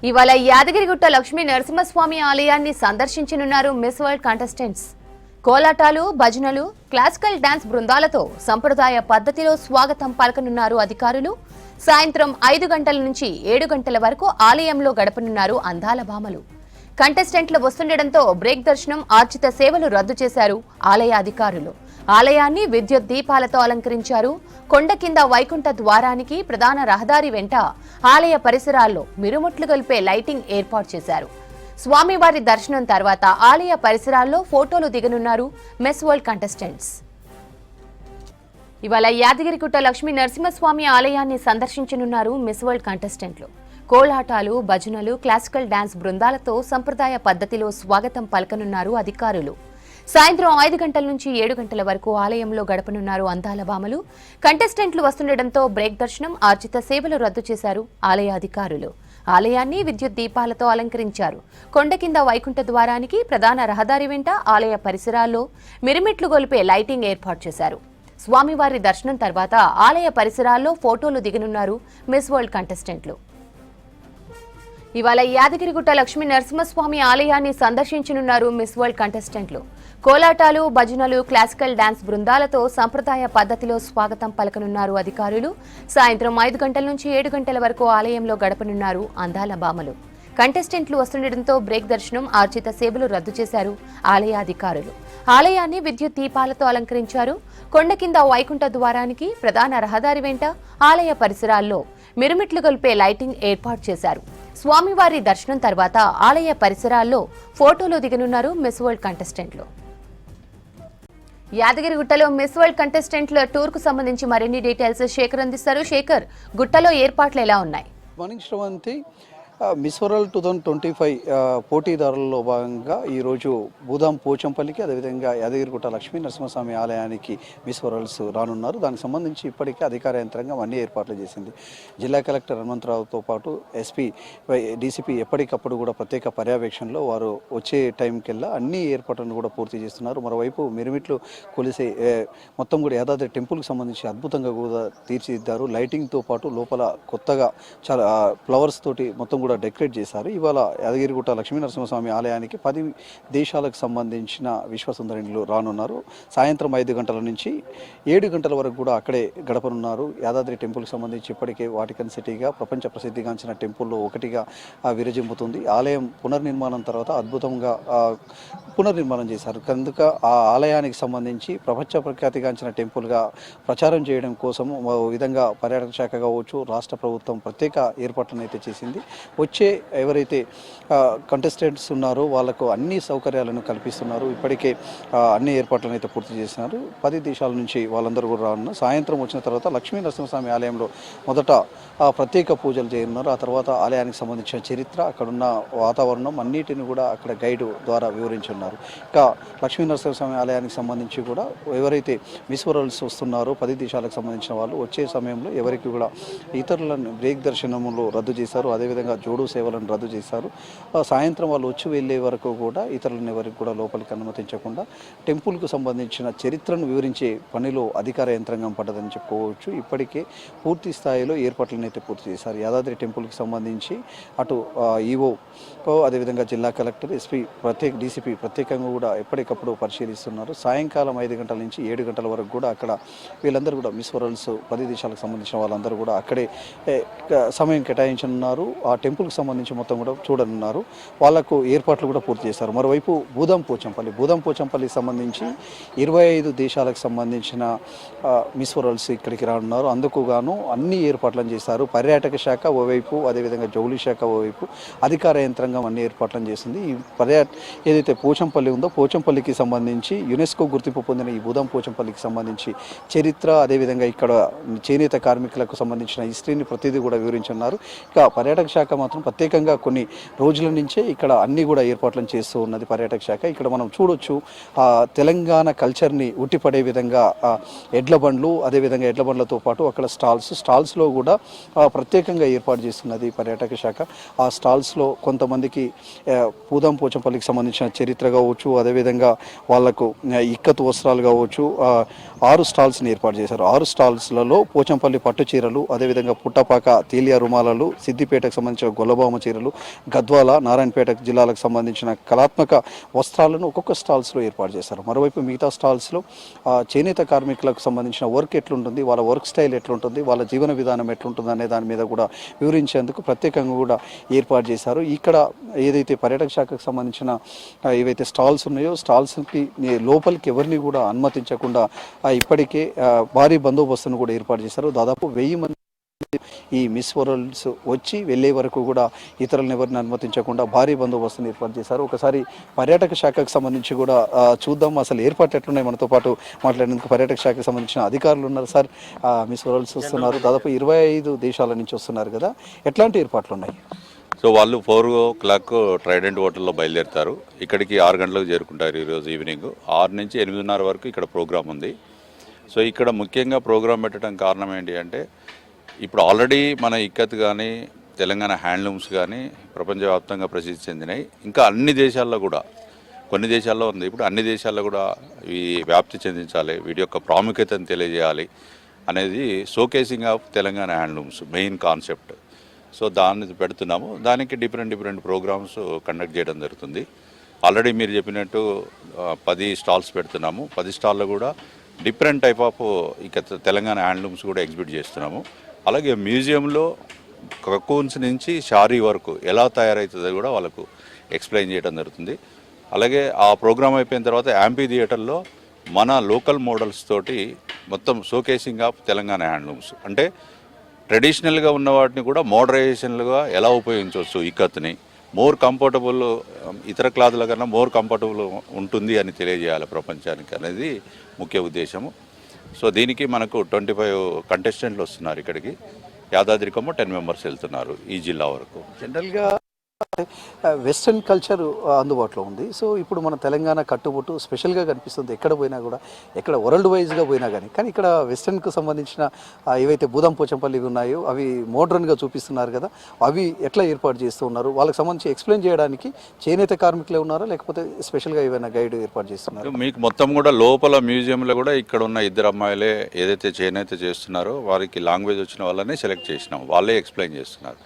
ఇవాళ యాదగిరిగుట్ట లక్ష్మీ నరసింహస్వామి ఆలయాన్ని సందర్శించనున్నారు miss world contestants. కోలాటాలు, భజనలు, క్లాసికల్ డాన్స్ బృందాలతో సంప్రదాయ పద్ధతిలో స్వాగతం పలకనున్నారు అధికారులు. సాయంత్రం 5 గంటల నుంచి 7 గంటల వరకు ఆలయంలో గడపనున్నారు అందాల భామలు. కంటెస్టెంట్లు వస్తుండటంతో బ్రేక్ దర్శనం, ఆర్జిత సేవలు రద్దు చేశారు ఆలయ అధికారులు. ఆలయాన్ని విద్యుత్ దీపాలతో అలంకరించారు. కొండ కింద వైకుంఠ ద్వారానికి ప్రధాన రహదారి వెంట ఆలయ పరిసరాల్లో మిరుముట్లు గొల్పే లైటింగ్ ఏర్పాటు చేశారు. స్వామివారి దర్శనం తర్వాత ఆలయ పరిసరాల్లో ఫోటోలు దిగనున్నారు మిస్ వరల్డ్ కంటెస్టెంట్స్. ఇవాళ యాదగిరిగుట్ట లక్ష్మీ నరసింహస్వామి ఆలయాన్ని సందర్శించనున్నారు మిస్ వరల్డ్ కంటెస్టెంట్లు. కోలాటాలు, భజనలు, క్లాసికల్ డాన్స్ బృందాలతో సంప్రదాయ పద్ధతిలో స్వాగతం పలకనున్నారు అధికారులు. సాయంత్రం 5 గంటల నుంచి 7 గంటల వరకు ఆలయంలో గడపనున్నారు అందాల భామలు. కంటెస్టెంట్లు వస్తుండటంతో బ్రేక్ దర్శనం, ఆర్జిత సేవలు రద్దు చేశారు ఆలయ అధికారులు. ఆలయాన్ని విద్యుత్ దీపాలతో అలంకరించారు. కొండ కింద వైకుంఠ ద్వారానికి ప్రధాన రహదారి వెంట ఆలయ పరిసరాల్లో మిరుమిట్లు గొలిపే లైటింగ్ ఏర్పాటు చేశారు. స్వామివారి దర్శనం తర్వాత ఆలయ పరిసరాల్లో ఫోటోలు దిగనున్నారు మిస్ వరల్డ్ కంటెస్టెంట్లు. ఇవాళ యాదగిరిగుట్ట లక్ష్మీ నరసింహస్వామి ఆలయాన్ని సందర్శించనున్నారు మిస్ వరల్డ్ కంటెస్టెంట్లు. కోలాటాలు, భజనలు, క్లాసికల్ డాన్స్ బృందాలతో సంప్రదాయ పద్ధతిలో స్వాగతం పలకనున్నారు అధికారులు. సాయంత్రం 5 గంటల నుంచి 7 గంటల వరకు ఆలయంలో గడపనున్నారు అందాల భామలు. కంటెస్టెంట్లు వస్తుండటంతో బ్రేక్ దర్శనం, ఆర్జిత సేవలు రద్దు చేశారు ఆలయ అధికారులు. ఆలయాన్ని విద్యుత్ దీపాలతో అలంకరించారు. కొండ కింద వైకుంఠ ద్వారానికి ప్రధాన రహదారి వెంట ఆలయ పరిసరాల్లో మిరుమిట్లు గొల్పే లైటింగ్ ఏర్పాటు చేశారు. స్వామివారి దర్శనం తర్వాత ఆలయ పరిసరాల్లో ఫోటోలు దిగనున్నారు మిస్ వరల్డ్ కంటెస్టెంట్లు. యాదగిరిగుట్టలో మిస్ వరల్డ్ కంటెస్టెంట్ల టూర్ కు సంబంధించి మరిన్ని డీటెయిల్స్ శేఖర్ అందిస్తారు. శేఖర్, గుట్టలో ఏర్పాట్లు ఎలా ఉన్నాయి? మార్నింగ్ శ్రవంతి, మిస్ వరల్డ్ 2025 పోటీదారులలో భాగంగా ఈరోజు భూదాం పోచంపల్లికి, అదేవిధంగా యాదగిరిగుట్ట లక్ష్మీ నరసింహస్వామి ఆలయానికి మిస్ వరల్డ్స్ రానున్నారు. దానికి సంబంధించి ఇప్పటికే అధికార యంత్రాంగం అన్ని ఏర్పాట్లు చేసింది. జిల్లా కలెక్టర్ హనుమంతరావుతో పాటు ఎస్పీ, డీసీపీ ఎప్పటికప్పుడు కూడా ప్రత్యేక పర్యవేక్షణలో వారు వచ్చే టైంకెల్లా అన్ని ఏర్పాట్లను కూడా పూర్తి చేస్తున్నారు. మరోవైపు మిరుమిట్లు కొలిసే మొత్తం కూడా యాదాద్రి టెంపుల్కి సంబంధించి అద్భుతంగా కూడా తీర్చిదిద్దారు. లైటింగ్తో పాటు లోపల కొత్తగా చాలా ఫ్లవర్స్ తోటి మొత్తం కూడా డెకరేట్ చేశారు. ఇవాళ యాదగిరిగుట్ట లక్ష్మీ నరసింహస్వామి ఆలయానికి 10 దేశాలకు సంబంధించిన విశ్వసుందరిణులు రానున్నారు. సాయంత్రం 5 గంటల నుంచి 7 గంటల వరకు కూడా అక్కడే గడపనున్నారు. యాదాద్రి టెంపుల్కి సంబంధించి ఇప్పటికే వాటికన్ సిటీగా ప్రపంచ ప్రసిద్ధిగాంచిన టెంపుల్లో ఒకటిగా విరజిమ్ముతుంది. ఆలయం పునర్నిర్మాణం తర్వాత అద్భుతంగా పునర్నిర్మాణం చేశారు. కనుక ఆ ఆలయానికి సంబంధించి ప్రపంచ ప్రఖ్యాతిగాంచిన టెంపుల్గా ప్రచారం చేయడం కోసం విధంగా పర్యాటక శాఖ కావచ్చు, రాష్ట్ర ప్రభుత్వం ప్రత్యేక ఏర్పాట్లను అయితే చేసింది. వచ్చే ఎవరైతే కంటెస్టెంట్స్ ఉన్నారో వాళ్లకు అన్ని సౌకర్యాలను కల్పిస్తున్నారు. ఇప్పటికే అన్ని ఏర్పాట్లను అయితే పూర్తి చేస్తున్నారు. 10 దేశాల నుంచి వాళ్ళందరూ కూడా రానున్నారు. సాయంత్రం వచ్చిన తర్వాత లక్ష్మీ నరసింహస్వామి ఆలయంలో మొదట ప్రత్యేక పూజలు చేయనున్నారు. ఆ తర్వాత ఆలయానికి సంబంధించిన చరిత్ర, అక్కడున్న వాతావరణం అన్నిటిని కూడా అక్కడ గైడ్ ద్వారా వివరించున్నారు. ఇంకా లక్ష్మీ నరసింహస్వామి ఆలయానికి సంబంధించి కూడా ఎవరైతే మిస్ వరల్డ్స్ వస్తున్నారో 10 దేశాలకు సంబంధించిన వాళ్ళు వచ్చే సమయంలో ఎవరికి కూడా ఇతరులను బ్రేక్ దర్శనంలో రద్దు చేశారు. అదేవిధంగా జోడు సేవలను రద్దు చేశారు. సాయంత్రం వాళ్ళు వచ్చి వెళ్ళే వరకు కూడా ఇతరులను ఎవరికి కూడా లోపలికి అనుమతించకుండా టెంపుల్కు సంబంధించిన చరిత్రను వివరించే పనిలో అధికార యంత్రాంగం పడ్డదని చెప్పుకోవచ్చు. ఇప్పటికే పూర్తి స్థాయిలో ఏర్పాట్లను అయితే పూర్తి చేశారు. యాదాద్రి టెంపుల్కి సంబంధించి అటు ఈవో, అదేవిధంగా జిల్లా కలెక్టర్, ఎస్పీ, డీసీపీ ప్రత్యేకంగా కూడా ఎప్పటికప్పుడు పరిశీలిస్తున్నారు. సాయంకాలం 5 గంటల నుంచి 7 గంటల వరకు కూడా అక్కడ వీళ్ళందరూ కూడా మిస్ వరల్డ్స్ 10 దేశాలకు సంబంధించిన వాళ్ళందరూ కూడా అక్కడే సమయం కేటాయించనున్నారు. ఆ టెంపుల్కి సంబంధించి మొత్తం కూడా చూడనున్నారు. వాళ్లకు ఏర్పాట్లు కూడా పూర్తి చేశారు. మరోవైపు భూదాం పోచంపల్లికి సంబంధించి 25 దేశాలకు సంబంధించిన మిస్ వరల్డ్స్ ఇక్కడికి రానున్నారు. అందుకు గాను అన్ని ఏర్పాట్లను చేశారు. పర్యాటక శాఖ ఓవైపు, అదేవిధంగా జౌళి శాఖ ఓవైపు అధికార యంత్రాంగం అన్ని ఏర్పాట్లను చేసింది. ఈ ఏదైతే పోచంపల్లి ఉందో పోచంపల్లికి సంబంధించి యునెస్కో గుర్తింపు పొందిన ఈ భూదాం పోచంపల్లికి సంబంధించి చరిత్ర, అదేవిధంగా ఇక్కడ చేనేత కార్మికులకు సంబంధించిన హిస్టరీని ప్రతిదీ కూడా వివరించున్నారు. ఇక పర్యాటక శాఖ మాత్రం ప్రత్యేకంగా కొన్ని రోజుల నుంచే ఇక్కడ అన్ని కూడా ఏర్పాట్లను చేస్తూ ఉన్నది పర్యాటక శాఖ. ఇక్కడ మనం చూడొచ్చు తెలంగాణ కల్చర్ని ఉట్టిపడే విధంగా ఎడ్ల బండ్లు, అదేవిధంగా ఎడ్ల బండ్లతో పాటు అక్కడ స్టాల్స్లో కూడా ప్రత్యేకంగా ఏర్పాటు చేస్తున్నది పర్యాటక శాఖ. ఆ స్టాల్స్లో కొంతమందికి భూదాం పోచంపల్లికి సంబంధించిన చరిత్ర కావచ్చు, అదేవిధంగా వాళ్లకు ఇక్కతు వస్త్రాలు కావచ్చు, 6 స్టాల్స్ని ఏర్పాటు చేశారు. 6 స్టాల్స్లలో పోచంపల్లి పట్టు చీరలు, అదేవిధంగా పుట్టపాక తేలియా రుమాలలు, సిద్దిపేటకు సంబంధించిన గొల్లబామ చీరలు, గద్వాల, నారాయణపేట జిల్లాలకు సంబంధించిన కళాత్మక వస్త్రాలను ఒక్కొక్క స్టాల్స్లో ఏర్పాటు చేశారు. మరోవైపు మిగతా స్టాల్స్లో చేనేత కార్మికులకు సంబంధించిన వర్క్ ఎట్లుంటుంది, వాళ్ళ వర్క్ స్టైల్ ఎట్లుంటుంది, వాళ్ళ జీవన విధానం ఎట్లుంటుంది అనే దాని మీద కూడా వివరించేందుకు ప్రత్యేకంగా కూడా ఏర్పాటు చేశారు. ఇక్కడ ఏదైతే పర్యాటక శాఖకు సంబంధించిన ఏవైతే స్టాల్స్ ఉన్నాయో స్టాల్స్కి లోపలికి ఎవరిని కూడా అనుమతించకుండా ఇప్పటికే భారీ బందోబస్తును కూడా ఏర్పాటు చేశారు. దాదాపు 1000 మంది ఈ మిస్ వరల్డ్స్ వచ్చి వెళ్ళే వరకు కూడా ఇతరులను ఎవరిని అనుమతించకుండా భారీ బందోబస్తును ఏర్పాటు చేశారు. ఒకసారి పర్యాటక శాఖకు సంబంధించి కూడా చూద్దాం అసలు ఏర్పాట్లు ఎట్లున్నాయి. మనతో పాటు మాట్లాడేందుకు పర్యాటక శాఖకు సంబంధించిన అధికారులు ఉన్నారు. సార్, మిస్ వరల్డ్స్ వస్తున్నారు, దాదాపు 25 దేశాల నుంచి వస్తున్నారు కదా, ఎట్లాంటి ఏర్పాట్లు ఉన్నాయి? సో వాళ్ళు 4 o'clock ట్రైడెంట్ హోటల్లో బయలుదేరుతారు. ఇక్కడికి 6 గంటలకు చేరుకుంటారు. ఈరోజు ఈవినింగ్ 6 నుంచి 8:30 వరకు ఇక్కడ ప్రోగ్రామ్ ఉంది. సో ఇక్కడ ముఖ్యంగా ప్రోగ్రాం పెట్టడం కారణం ఏంటి అంటే, ఇప్పుడు ఆల్రెడీ మన ఇక్కత్ కానీ తెలంగాణ హ్యాండ్లూమ్స్ కానీ ప్రపంచవ్యాప్తంగా ప్రసిద్ధి చెందినాయి. ఇంకా అన్ని దేశాల్లో కూడా, కొన్ని దేశాల్లో ఉంది, ఇప్పుడు అన్ని దేశాల్లో కూడా ఈ వ్యాప్తి చెందించాలి, వీటి యొక్క ప్రాముఖ్యతను తెలియజేయాలి అనేది showcasing of Telangana handlooms main concept. So దాన్ని పెడుతున్నాము. దానికి డిఫరెంట్ ప్రోగ్రామ్స్ కండక్ట్ చేయడం జరుగుతుంది. ఆల్రెడీ మీరు చెప్పినట్టు 10 స్టాల్స్ పెడుతున్నాము. 10 స్టాల్లో కూడా డిఫరెంట్ టైప్ ఆఫ్ ఇక తెలంగాణ హ్యాండ్లూమ్స్ కూడా ఎగ్జిబిట్ చేస్తున్నాము. అలాగే మ్యూజియంలో కకూన్స్ నుంచి షారీ వరకు ఎలా తయారవుతుందో కూడా వాళ్ళకు ఎక్స్ప్లెయిన్ చేయడం జరుగుతుంది. అలాగే ఆ ప్రోగ్రామ్ అయిపోయిన తర్వాత యాంపీ థియేటర్లో మన లోకల్ మోడల్స్ తోటి మొత్తం షోకేసింగ్ ఆఫ్ తెలంగాణ హ్యాండ్లూమ్స్, అంటే ట్రెడిషనల్గా ఉన్న వాటిని కూడా మోడరైజేషన్లుగా ఎలా ఉపయోగించవచ్చు, ఇక్కత్ని మోర్ కంఫర్టబుల్, ఇతర క్లాత్ల కన్నా మోర్ కంఫర్టబుల్ ఉంటుంది అని తెలియజేయాలి ప్రపంచానికి అనేది ముఖ్య ఉద్దేశము. సో దీనికి మనకు 25 కంటెస్టెంట్లు వస్తున్నారు ఇక్కడికి. యాదాద్రికమ్మ 10 మెంబర్స్ వెళ్తున్నారు ఈ జిల్లా వరకు. జనరల్గా వెస్ట్రన్ కల్చర్ అందుబాటులో ఉంది. సో ఇప్పుడు మన తెలంగాణ కట్టుబొట్టు స్పెషల్గా కనిపిస్తుంది ఎక్కడ పోయినా కూడా, ఎక్కడ వరల్డ్ వైజ్గా పోయినా కానీ ఇక్కడ వెస్ట్రన్కు సంబంధించిన ఏవైతే బూదం పోచంపల్లి ఉన్నాయో అవి మోడ్రన్గా చూపిస్తున్నారు కదా, అవి ఎట్లా ఏర్పాటు చేస్తూ ఉన్నారు? వాళ్ళకి సంబంధించి ఎక్స్ప్లెయిన్ చేయడానికి చేనేత కార్మికులే ఉన్నారా, లేకపోతే స్పెషల్గా ఏమైనా గైడ్ ఏర్పాటు చేస్తున్నారు? మీకు మొత్తం కూడా లోపల మ్యూజియంలో కూడా ఇక్కడ ఉన్న 2 అమ్మాయిలే ఏదైతే చేనేత చేస్తున్నారో వారికి లాంగ్వేజ్ వచ్చిన వాళ్ళనే సెలెక్ట్ చేసినాం, వాళ్ళే ఎక్స్ప్లెయిన్ చేస్తున్నారు.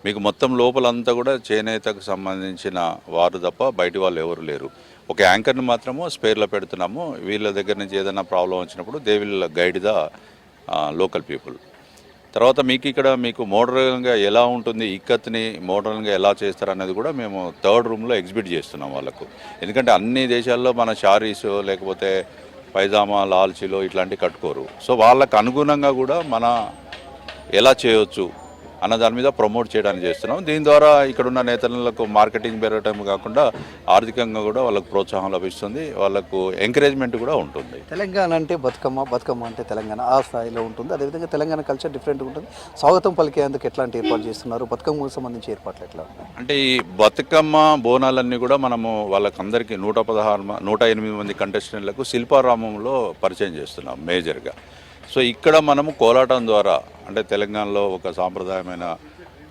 మీకు మొత్తం లోపలంతా కూడా చేనేతకు సంబంధించిన వారు తప్ప బయటి వాళ్ళు ఎవరు లేరు. ఒక యాంకర్ని మాత్రము స్పేర్లో పెడుతున్నాము. వీళ్ళ దగ్గర నుంచి ఏదైనా ప్రాబ్లం వచ్చినప్పుడు they will guide the local people. తర్వాత మీకు మోడర్న్గా ఎలా ఉంటుంది, ఇక్కత్ని మోడర్న్గా ఎలా చేస్తారు అనేది కూడా మేము 3rd రూమ్లో ఎగ్జిబిట్ చేస్తున్నాం వాళ్ళకు. ఎందుకంటే అన్ని దేశాల్లో మన షారీస్ లేకపోతే పైజామా, లాల్చీలో ఇట్లాంటివి కట్టుకోరు. సో వాళ్ళకు అనుగుణంగా కూడా మన ఎలా చేయవచ్చు అన్న దాని మీద ప్రమోట్ చేయడానికి చేస్తున్నాం. దీని ద్వారా ఇక్కడున్న నేతలకు మార్కెటింగ్ పెరగటం కాకుండా ఆర్థికంగా కూడా వాళ్ళకు ప్రోత్సాహం లభిస్తుంది, వాళ్ళకు ఎంకరేజ్మెంట్ కూడా ఉంటుంది. తెలంగాణ అంటే బతుకమ్మ అంటే తెలంగాణ ఆ స్థాయిలో ఉంటుంది. అదేవిధంగా తెలంగాణ కల్చర్ డిఫరెంట్గా ఉంటుంది. స్వాగతం పలికేందుకు ఎట్లాంటి ఏర్పాటు చేస్తున్నారు? బతుకమ్మకు సంబంధించి ఏర్పాట్లు ఎట్లా ఉన్నాయి? అంటే ఈ బతుకమ్మ బోనాలన్నీ కూడా మనము వాళ్ళకందరికీ 108 మంది కంటెస్టెంట్లకు శిల్పారామంలో పరిచయం చేస్తున్నాం మేజర్గా. సో ఇక్కడ మనము కోలాటం ద్వారా, అంటే తెలంగాణలో ఒక సాంప్రదాయమైన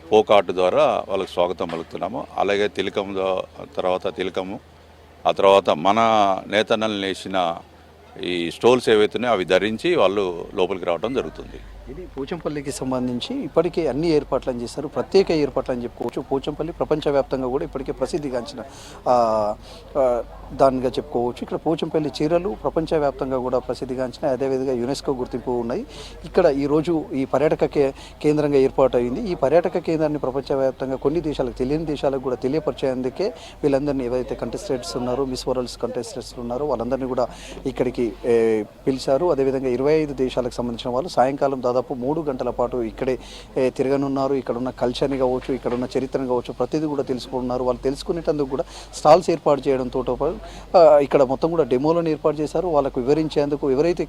ఫోక్ ఆర్ట్ ద్వారా వాళ్ళకి స్వాగతం పలుకుతున్నాము. అలాగే తిలకము, ఆ తర్వాత మన నేతన్నలు నేసిన ఈ స్టోల్స్ ఏవైతున్నాయో అవి ధరించి వాళ్ళు లోపలికి రావడం జరుగుతుంది. ఇది పోచంపల్లికి సంబంధించి ఇప్పటికే అన్ని ఏర్పాట్లను చేశారు, ప్రత్యేక ఏర్పాట్లు అని చెప్పుకోవచ్చు. పోచంపల్లి ప్రపంచవ్యాప్తంగా కూడా ఇప్పటికే ప్రసిద్ధిగాంచిన దానిగా చెప్పుకోవచ్చు. ఇక్కడ పోచంపల్లి చీరలు ప్రపంచవ్యాప్తంగా కూడా ప్రసిద్ధిగాంచిన, అదేవిధంగా యునెస్కో గుర్తింపు ఉన్నాయి. ఇక్కడ ఈరోజు ఈ పర్యాటక కేంద్రంగా ఏర్పాటు అయింది. ఈ పర్యాటక కేంద్రాన్ని ప్రపంచవ్యాప్తంగా కొన్ని దేశాలకు, తెలియని దేశాలకు కూడా తెలియపరిచేందుకే వీళ్ళందరినీ ఏవైతే కంటెస్టెంట్స్ ఉన్నారో, మిస్ వరల్డ్స్ కంటెస్టెంట్స్ ఉన్నారో వాళ్ళందరినీ కూడా ఇక్కడికి పిలిచారు. అదేవిధంగా 25 దేశాలకు సంబంధించిన వాళ్ళు సాయంకాలం దాదాపు 3 గంటల పాటు ఇక్కడే తిరగనున్నారు. ఇక్కడ ఉన్న కల్చర్ని కావచ్చు, ఇక్కడ ఉన్న చరిత్రను కావచ్చు, ప్రతిదీ కూడా తెలుసుకున్నారు. వాళ్ళు తెలుసుకునేటందుకు కూడా స్టాల్స్ ఏర్పాటు చేయడంతో ఇక్కడ మొత్తం కూడా డెమోలను ఏర్పాటు చేశారు. వాళ్ళకు వివరించేందుకు ఎవరైతే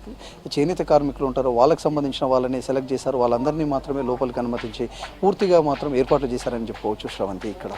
చేనేత కార్మికులు ఉంటారో వాళ్ళకి సంబంధించిన వాళ్ళని సెలెక్ట్ చేశారు. వాళ్ళందరినీ మాత్రమే లోపలికి అనుమతించి పూర్తిగా మాత్రం ఏర్పాట్లు చేశారని చెప్పుకోవచ్చు. శ్రవంతి ఇక్కడ